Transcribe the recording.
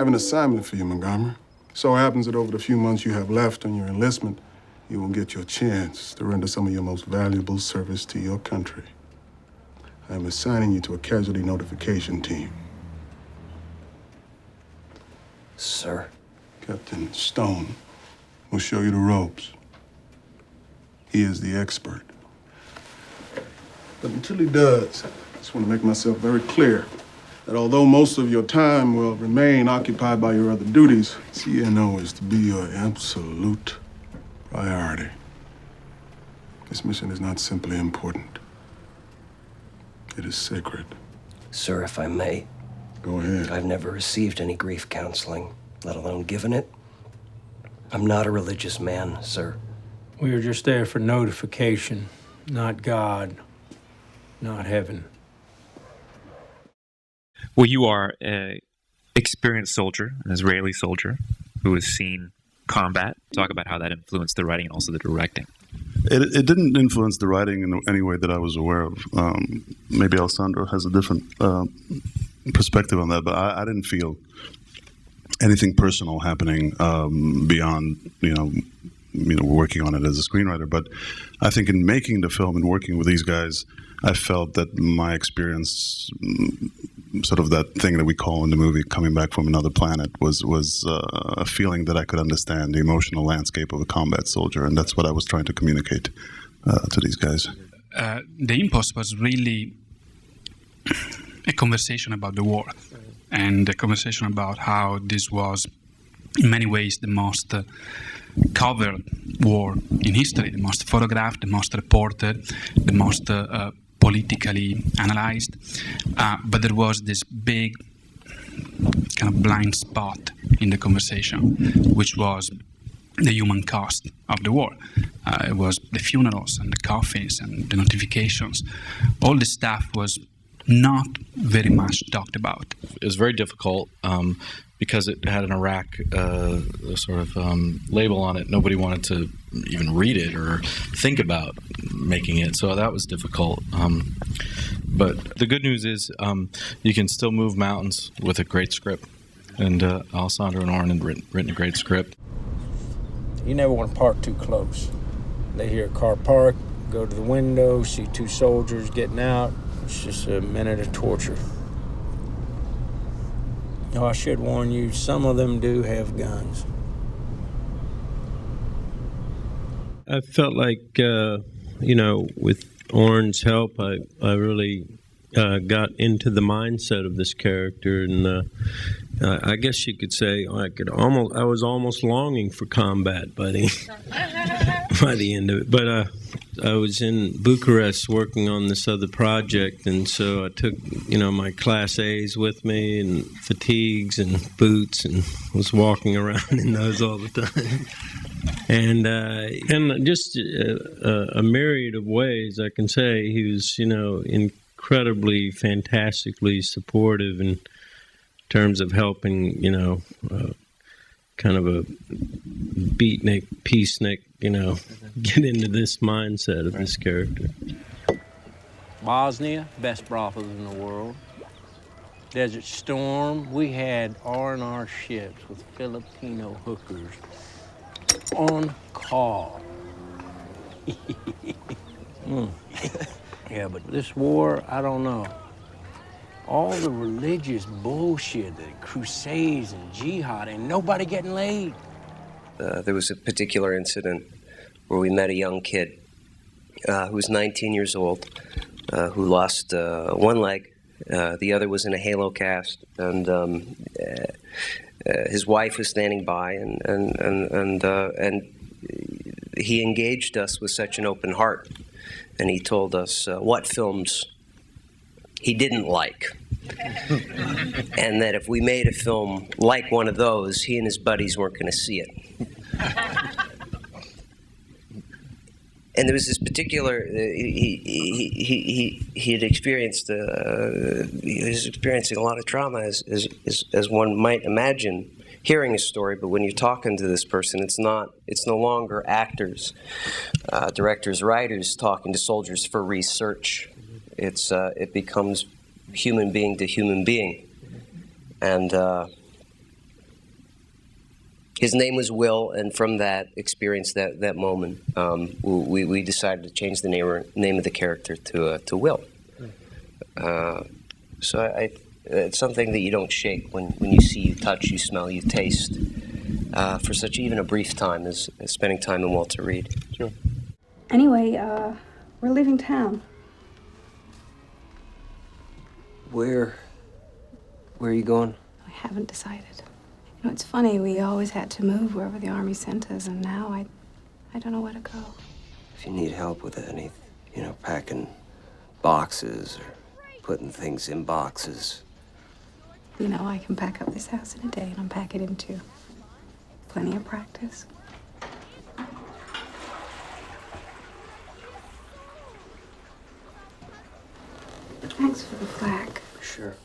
have an assignment for you, Montgomery. So happens that over the few months you have left on your enlistment, you will get your chance to render some of your most valuable service to your country. I am assigning you to a casualty notification team. Sir? Captain Stone will show you the ropes. He is the expert. But until he does, I just want to make myself very clear that although most of your time will remain occupied by your other duties, CNO is to be your absolute priority. This mission is not simply important. It is sacred. Sir, if I may. Go ahead. I've never received any grief counseling, let alone given it. I'm not a religious man, sir. We were just there for notification, not God, not heaven. Well, you are an experienced soldier, an Israeli soldier, who has seen combat. Talk about how that influenced the writing and also the directing. It didn't influence the writing in any way that I was aware of. Maybe Alessandro has a different perspective on that, but I didn't feel anything personal happening beyond, working on it as a screenwriter. But I think in making the film and working with these guys, I felt that my experience, sort of that thing that we call in the movie coming back from another planet, was a feeling that I could understand the emotional landscape of a combat soldier, and that's what I was trying to communicate to these guys. The Impost was really a conversation about the war, and a conversation about how this was, in many ways, the most covered war in history, the most photographed, the most reported, the most politically analyzed, but there was this big kind of blind spot in the conversation, which was the human cost of the war. It was the funerals and the coffins and the notifications. All this stuff was not very much talked about. It was very difficult because it had an Iraq sort of label on it. Nobody wanted to even read it or think about making it, so that was difficult. But the good news is you can still move mountains with a great script, and Alessandro and Oren had written a great script. You never want to park too close. They hear a car park, go to the window, see two soldiers getting out. It's just a minute of torture. I should warn you, some of them do have guns. I felt like, with Oren's help, I really got into the mindset of this character, and I guess you could say I was almost longing for combat by the end of it. But I was in Bucharest working on this other project, and so I took my Class A's with me and fatigues and boots, and was walking around in those all the time. And just a myriad of ways I can say he was incredibly, fantastically supportive in terms of helping, kind of a beatnik, peacenik, get into this mindset of this character. Bosnia, best brothels in the world. Desert Storm, we had R&R ships with Filipino hookers on call. Yeah, but this war, I don't know. All the religious bullshit, the crusades and jihad, and nobody getting laid. There was a particular incident where we met a young kid who was 19 years old, who lost one leg. The other was in a halo cast, and his wife was standing by, and he engaged us with such an open heart, and he told us what films he didn't like, and that if we made a film like one of those, he and his buddies weren't going to see it. And there was this particular, he had experienced, he was experiencing a lot of trauma, as one might imagine, hearing a story. But when you're talking to this person, it's no longer actors, directors, writers talking to soldiers for research. It becomes human being to human being, and His name was Will, and from that experience, that moment, we decided to change the name of the character to Will. So it's something that you don't shake when you see, you touch, you smell, you taste for such even a brief time as spending time in Walter Reed. Sure. Anyway, we're leaving town. Where are you going? I haven't decided. You know, it's funny, we always had to move wherever the Army sent us, and now I don't know where to go. If you need help with any, packing boxes or putting things in boxes. You know, I can pack up this house in a day and unpack it in two. Plenty of practice. Thanks for the flack. Sure.